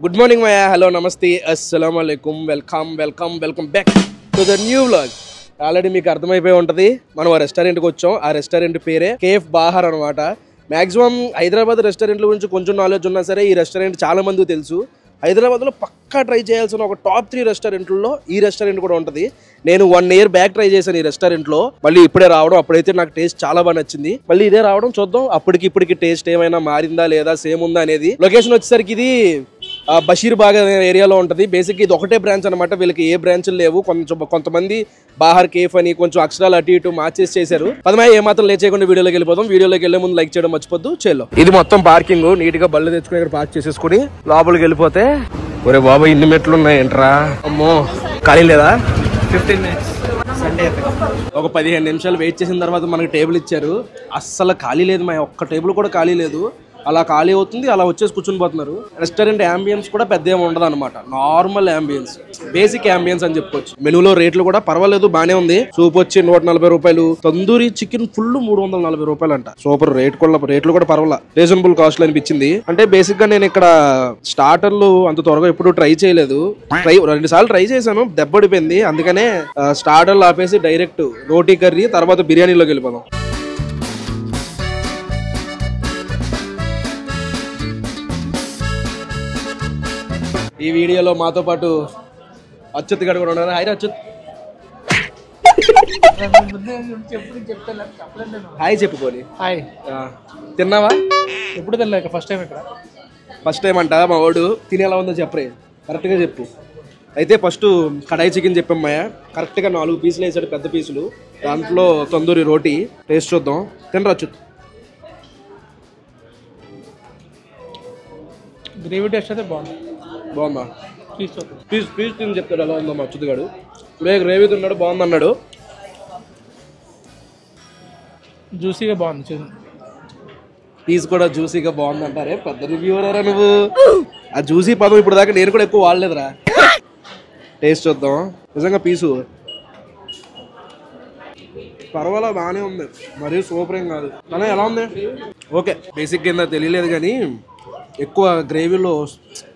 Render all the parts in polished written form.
Good morning, Maya. Hello, namaste, assalamu alaikum. Welcome back to the new vlog. Already మీకు అర్థమైపోయి ఉంటుంది. మనం ఆ రెస్టారెంట్కి వచ్చాం. ఆ రెస్టారెంట్ పేరే కేఫ్ బాహర్ అనమాట. మ్యాక్సిమం హైదరాబాద్ రెస్టారెంట్ల గురించి కొంచెం నాలెడ్జ్ ఉన్నా సరే ఈ రెస్టారెంట్ చాలా మందికి తెలుసు. హైదరాబాద్లో పక్కా ట్రై చేయాల్సిన ఒక టాప్ 3 రెస్టారెంట్లో ఈ రెస్టారెంట్ కూడా ఉంటుంది. నేను 1 year బ్యాక్ ట్రై చేశాను ఈ రెస్టారెంట్లో. మళ్ళీ ఇప్పుడే రావడం, అప్పుడైతే నాకు టేస్ట్ చాలా బాగా నచ్చింది. మళ్ళీ ఇదే రావడం, చూద్దాం ఇప్పటికి టేస్ట్ ఏమైనా మారిందా లేదా సేమ్ ఉందా అనేది. లొకేషన్ వచ్చేసరికి ఇది బషీర్బాగ్ ఏరియాలో ఉంటుంది. బేసిక్గా ఇది ఒకటే బ్రాంచ్ అనమాట. వీళ్ళకి ఏ బ్రాంచ్లు లేవు. కొంతమంది బాహర్ కేఫ్ అని కొంచెం అక్షరాలు అటు ఇటు మార్చేసి చేశారు. పదమాయ ఏమాత్రం లేట్ చేయకుండా వీడియోలోకి వెళ్ళిపోతాం. వీడియోలోకి వెళ్ళే ముందు లైక్ చేయడం మర్చిపోద్దు. చేలో ఇది మొత్తం పార్కింగ్, నీట్ గా బళ్ళు తెచ్చుకుని ఇక్కడ పార్క్ చేసేసుకుని లోపలికి వెళ్ళిపోతే, ఒరే బాబా ఇన్ని మెట్లు ఉన్నాయంట్రా, అమ్మో ఖాళీ లేదా? 15 minutes సండే. ఒక 15 నిమిషాలు వెయిట్ చేసిన తర్వాత మనకి టేబుల్ ఇచ్చారు. అస్సలు ఖాళీ లేదు, మా ఒక్క టేబుల్ కూడా ఖాళీ లేదు. అలా ఖాళీ అవుతుంది, అలా వచ్చేసి కూర్చుని పోతున్నారు. రెస్టారెంట్ అంబియన్స్ కూడా పెద్ద ఏమి ఉండదు అనమాట. నార్మల్ అంబియన్స్, బేసిక్ అంబియన్స్ అని చెప్పుకోవచ్చు. మెనూలో రేట్లు కూడా పర్వాలేదు, బానే ఉంది. సూప్ వచ్చి 140 రూపాయలు, తందూరి చికెన్ ఫుల్ 340 రూపాయలు అంట. సూపర్ రేట్లు కూడా పర్వాలా, రీజనబుల్ కాస్ట్ అనిపించింది. అంటే బేసిక్ గా నేను ఇక్కడ స్టార్టర్లు అంత త్వరగా ఎప్పుడు ట్రై చేయలేదు. 2 సార్లు ట్రై చేశాను, దెబ్బడిపోయింది. అందుకనే స్టార్టర్లు ఆపేసి డైరెక్ట్ రోటీ కర్రీ తర్వాత బిర్యానీలోకి వెళ్ళిపోదాం. ఈ వీడియోలో మాతో పాటు అచ్యుత్ గడు కూడా ఉన్నారు. హాయ్ అచ్యుత్. హాయ్ చెప్పుకోని. హాయ్. తిన్నావా? ఎప్పుడు తినలేక ఫస్ట్ టైం ఇక్కడ. ఫస్ట్ టైం అంట మా వాడు. తిని ఎలా ఉందో చెప్పరే, కరెక్ట్గా చెప్పు. అయితే ఫస్ట్ కడాయి చికెన్ చెప్పామయ్య. కరెక్ట్గా 4 పీసులు వేసాడు, పెద్ద పీసులు. దాంట్లో తందూరి రోటీ. టేస్ట్ చూద్దాం. తినరా అచ్యుత్? గ్రేవీ టేస్ట్ అయితే బాగుంది. బాగుందా? పీస్ తిని చెప్తాడు ఎలా ఉందో మా అచ్యుత్ గారు. ఇప్పుడే గ్రేవీ తిన్నాడు, బాగుంది అన్నాడు. జ్యూసీగా బాగుంది. పీస్ కూడా జ్యూసీగా బాగుంది అంటారే, పెద్ద రివ్యూరా నువ్వు. ఆ జ్యూసీ పదం ఇప్పుడు దాకా నేను కూడా ఎక్కువ వాడలేదురా. టేస్ట్ చూద్దాం. నిజంగా పీసు పర్వాలా, బాగానే ఉంది. మరీ సూపర్ ఏం కాదు. కానీ ఎలా ఉంది? ఓకే. బేసిక్ కింద తెలియలేదు కానీ ఎక్కువ గ్రేవీలో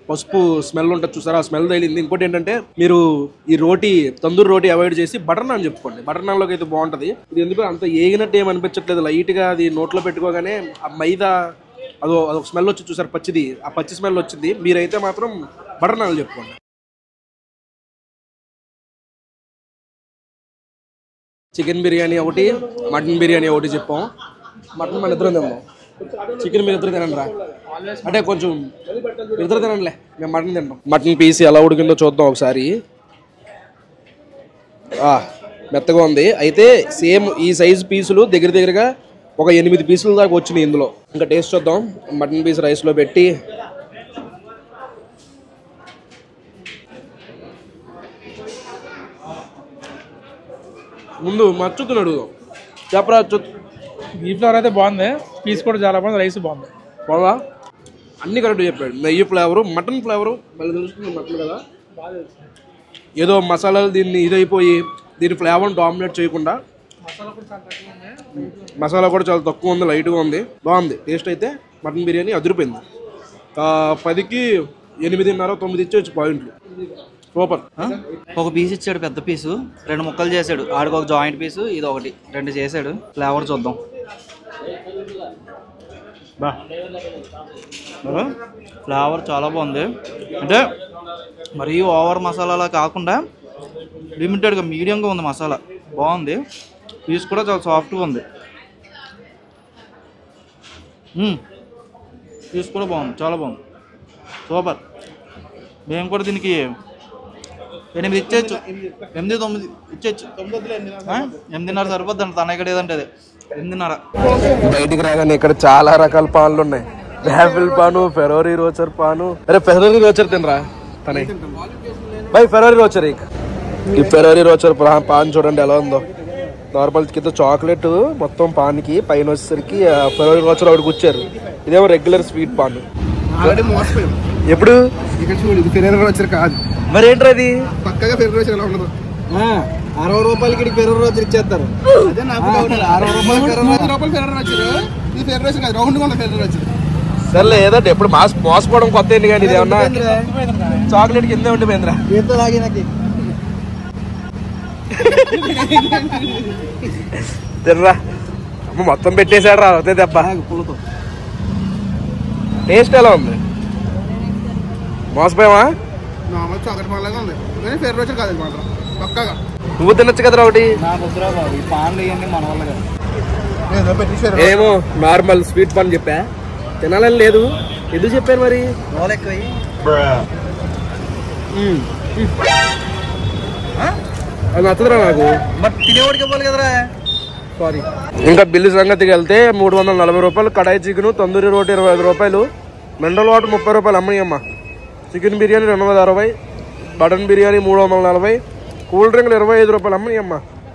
పసుపు స్మెల్ ఉంటుంది చూసారా, ఆ స్మెల్ తగిలింది. ఇంకోటి ఏంటంటే, మీరు ఈ తందూరి రోటీ అవాయిడ్ చేసి బటర్ నాన్ చెప్పుకోండి. బటర్ నాన్లోకి అయితే బాగుంటుంది. ఇది ఎందుకు అంత ఏగినట్టు ఏం అనిపించట్లేదు. లైట్గా అది నోట్లో పెట్టుకోగానే ఆ మైదా అదొక స్మెల్ వచ్చి చూసారు, పచ్చిది. ఆ పచ్చి స్మెల్ వచ్చింది. మీరైతే మాత్రం బటర్ నాన్లు చెప్పుకోండి. చికెన్ బిర్యానీ ఒకటి, మటన్ బిర్యానీ ఒకటి చెప్పాం. మటన్ మన ఇద్దరం తిందాం, చికెన్ మీరు ఇద్దరు తినండి రా. అంటే కొంచెం ఇద్దరు తినండిలే, మేము మటన్ తింటాం. మటన్ పీస్ ఎలా ఉడికిందో చూద్దాం ఒకసారి. మెత్తగా ఉంది. అయితే సేమ్ ఈ సైజు పీసులు దగ్గరగా ఒక 8 పీసుల దాకా వచ్చినాయి ఇందులో. ఇంకా టేస్ట్ చూద్దాం. మటన్ పీస్ రైస్లో పెట్టి ముందు అచ్యుత్ అడుగుదాం. చెప్పరా అచ్యుత్. ఈ ఫ్లేవర్ అయితే బాగుంది, పీస్ కూడా చాలా బాగుంది, రైస్ బాగుంది. బాగా అన్ని కరెక్ట్ చెప్పాడు. నెయ్యి ఫ్లేవరు, మటన్ ఫ్లేవరు మళ్ళీ తెలుస్తుంది. మటన్ కదా, ఏదో మసాలాలు దీన్ని ఇదైపోయి దీని ఫ్లేవర్ని డామినేట్ చేయకుండా. మసాలా కూడా చాలా తక్కువ ఉంది, లైట్గా ఉంది, బాగుంది. టేస్ట్ అయితే మటన్ బిర్యానీ అదిరిపోయింది. 10కి 8.5 9 ఇచ్చేవచ్చు పాయింట్లు. సూపర్. ఒక పీస్ ఇచ్చాడు, పెద్ద పీసు. 2 ముక్కలు చేశాడు. ఆడికి ఒక జాయింట్ పీసు, ఇది ఒకటి, 2 చేశాడు. ఫ్లేవర్ చూద్దాం. ఫ్లేవర్ చాలా బాగుంది. అంటే మరీ ఓవర్ మసాలాలా కాకుండా లిమిటెడ్గా మీడియంగా ఉంది మసాలా. బాగుంది. పీస్ కూడా చాలా సాఫ్ట్గా ఉంది. పీస్ కూడా బాగుంది, చాలా బాగుంది. సూపర్. మేము కూడా దీనికి 8 ఇచ్చేయచ్చు, 8 9 ఇచ్చేయచ్చు. 8.5 సరిపోద్ది అంట. తన ఇక్కడ ఏదంటే అది 8.5. బయటికి రాగానే ఇక్కడ చాలా రకాల పాన్లు ఉన్నాయి. యాపిల్ పాను, ఫెరారీ రోచర్ పాను. అరే ఫెరారీ రోచర్ తినరా తనే బై. ఫెరారీ రోచర్ ఈ ఫెరారీ రోచర్ పాన్ చూడండి ఎలా ఉందో. నార్మల్ కింద చాక్లెట్ మొత్తం పాన్కి, పైన వచ్చేసరికి ఫెరారీ రోచర్ ఒకటి కూర్చారు. ఇదేమో రెగ్యులర్ స్వీట్ పాన్. ఎప్పుడు ఫెరారీ రోచర్ కాదు మరి ఏంట్రా అది? పక్కగా ఫెరారీ రోచర్ ఎలా ఉండదు. 60 రూపాయలకి ఫెరారీ రోచర్ ఇచ్చేస్తారు. అదే నాకు 60 రూపాయలు ఫెరారీ రోచర్. ఇది ఫెరారీ రోచర్ కాదు, రౌండ్ గా ఉన్న ఫెరారీ రోచర్. సర్లే ఏదంటే ఎప్పుడు మోసపోవడం కొత్త ఏంటి కానీ ఇది ఏమన్నా చాక్లెట్ కిందే ఉండిపోయిందిరా. తిర్రా అమ్మ మొత్తం పెట్టేశాడు రా అదే దెబ్బ. టేస్ట్ ఎలా ఉంది? మోసపోయావా? నార్మల్ చాక్లెట్ బాగా ఉంది కానీ ఫెర్రో రోచర్ కాదు మాత్రం పక్కాగా. నువ్వు తినొచ్చు కదరా ఒకటి. ఏమో నార్మల్ స్వీట్ పాన్ చెప్పా, తినాలని లేదు. ఎందుకు చెప్పాను మరి? అది నచ్చదురా నాకు. తినేవాడికి ఇవ్వాలి కదరా. సారీ. ఇంకా బిల్లు సంగతికి వెళ్తే 340 రూపాయలు కడాయి చికెన్, తందూరి రోటీ 25 రూపాయలు, మినరల్ వాటర్ 30 రూపాయలు అమ్మయ్యమ్మ. Chicken biryani 260, mutton biryani 340, cool డ్రింక్లు 25 రూపాయలు అమ్మయ్యమ్మ.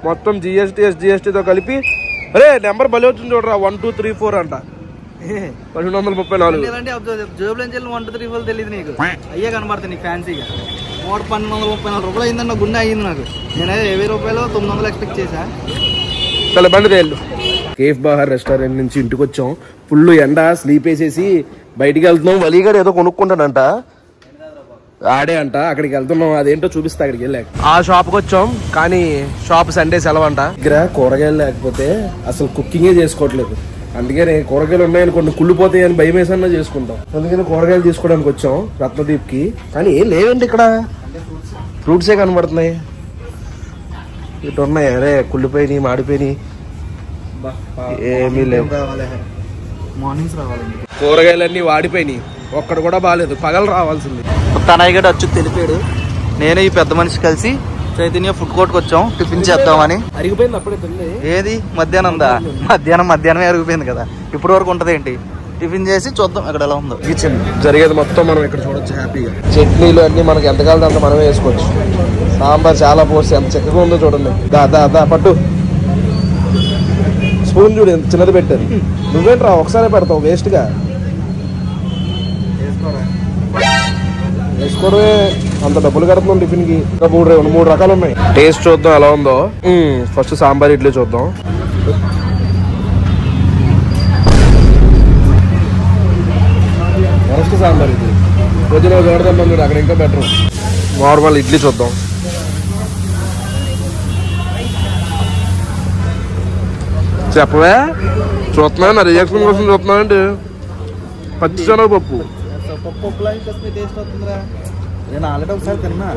మొత్తం జిఎస్టీ ఎస్జిఎస్టీతో కలిపి అరే నెంబర్ బలి వచ్చింది చూడరా 1 2 3 4 అంట. 1234. జేబులో 1 2 3 4 తెలియదు నీకు. అయ్యే కనబడుతుంది నీకు ఫ్యాన్సీగా. 1234 రూపాయలు అయిందన్న గుండె అయ్యింది నాకు. నేనైతే 20 రూపాయలు 900 ఎక్స్పెక్ట్ చేశా. చాలా బండి తేళ్ళు. కేఫ్ బహార్ రెస్టారెంట్ నుంచి ఇంటికి వచ్చాం. ఫుల్ ఎండ, స్లీప్ వేసేసి బయటికి వెళ్తున్నాం. వలీగాడు ఏదో కొనుక్కుంటాడంట, ఆడే అంట. అక్కడికి వెళ్తున్నాం, అదేంటో చూపిస్తా. అక్కడికి వెళ్ళాక ఆ షాప్కి వచ్చాం, కానీ షాప్ సండే సెలవు అంట. దగ్గర కూరగాయలు లేకపోతే అసలు కుకింగే చేసుకోవట్లేదు. అందుకని కూరగాయలు ఉన్నాయని కొన్ని కుళ్ళిపోతాయి అని భయం వేసన్నా చేసుకుంటాం. అందుకని కూరగాయలు తీసుకోవడానికి వచ్చాం రత్నదీప్ కి. కానీ ఏం లేవండి ఇక్కడ, ఫ్రూట్సే కనబడుతున్నాయి. ఇటు ఉన్నాయి, అరే కుళ్ళిపోయినాయి, మాడిపోయినాయి, ఏమీ లేవు. మార్నింగ్స్ రావాలి. కూరగాయలన్నీ వాడిపోయినాయి, ఒక్కడు కూడా బాగాలేదు. పగలు రావాల్సింది. తనయ్య గడు వచ్చి తెలిపాడు. నేను ఈ పెద్ద మనిషి కలిసి చైతన్య ఫుడ్ కోర్ట్కి వచ్చాం టిఫిన్ చేద్దామని. అరిగిపోయింది అప్పుడే తింది. ఏది మధ్యాహ్నందా? మధ్యాహ్నమే అరిగిపోయింది కదా. ఇప్పటి వరకు ఉంటది ఏంటి? టిఫిన్ చేసి చూద్దాం ఇక్కడ ఎలా ఉందో. కిచెన్ జరిగేది మొత్తం మనం ఇక్కడ చూడొచ్చు హ్యాపీగా. చట్నీలు అన్ని మనకి ఎంత కావాలి అంత మనమే వేసుకోవచ్చు. సాంబార్ చాలా పోసి ఎంత చక్కగా ఉందో చూడండి. దా పట్టు. స్పూన్ చూడు ఎంత చిన్నది పెట్టారు. నువ్వేంట్రా ఒకసారి పెడతావు వేస్ట్ గా. వేసుకోవడమే అంత డబ్బులు కడుతున్నాం టిఫిన్ కి. ఇంకా 3 రకాలు ఉన్నాయి. టేస్ట్ చూద్దాం ఎలా ఉందో. ఫస్ట్ సాంబార్ ఇడ్లీ చూద్దాం. ఫస్ట్ సాంబార్ ఇడ్లీ రోజులో చూడదాం చూడు, అక్కడ ఇంకా బెటర్. నార్మల్ ఇడ్లీ చూద్దాం. చెప్పవే చూస్తున్నా, నా రియాక్షన్ కోసం చూస్తున్నానండి. పచ్చిశనగపప్పు నేను ఆల్రెడీ ఒకసారి తిన్నా,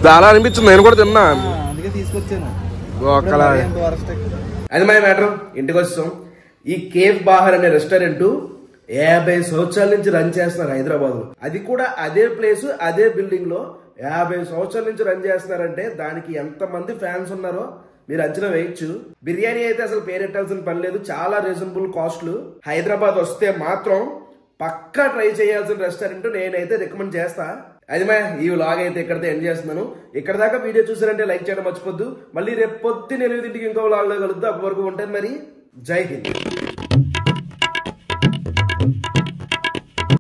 చాలా అనిపించింది. నేను కూడా తిన్నా, అందుకే తీసుకొచ్చాను. అది మై మ్యాటర్. ఇంటికి వచ్చాం. ఈ కేఫ్ బహార్ అనే రెస్టారెంట్ 50 సంవత్సరాల నుంచి రన్ చేస్తున్నారు హైదరాబాద్ లో. అది కూడా అదే ప్లేస్, అదే బిల్డింగ్ లో 50 సంవత్సరాల నుంచి రన్ చేస్తున్నారంటే దానికి ఎంత మంది ఫ్యాన్స్ ఉన్నారో మీరు అంచనా వేయచ్చు. బిర్యానీ అయితే అసలు పేరెట్టాల్సిన పని లేదు, చాలా రీజనబుల్ కాస్ట్లు. హైదరాబాద్ వస్తే మాత్రం పక్కా ట్రై చేయాల్సిన రెస్టారెంట్ నేనైతే రికమెండ్ చేస్తా. అది మా ఈ వ్లాగ్ అయితే ఇక్కడితో ఎండ్ చేస్తున్నాను. ఇక్కడ దాకా వీడియో చూసారంటే లైక్ చేయడం మర్చిపోద్దు. మళ్ళీ రేపు పొద్దున్న 8 ఇంకో వ్లాగ్ లో కలుద్దాం. అప్పటి వరకు ఉంటాను మరి. జై హింద్.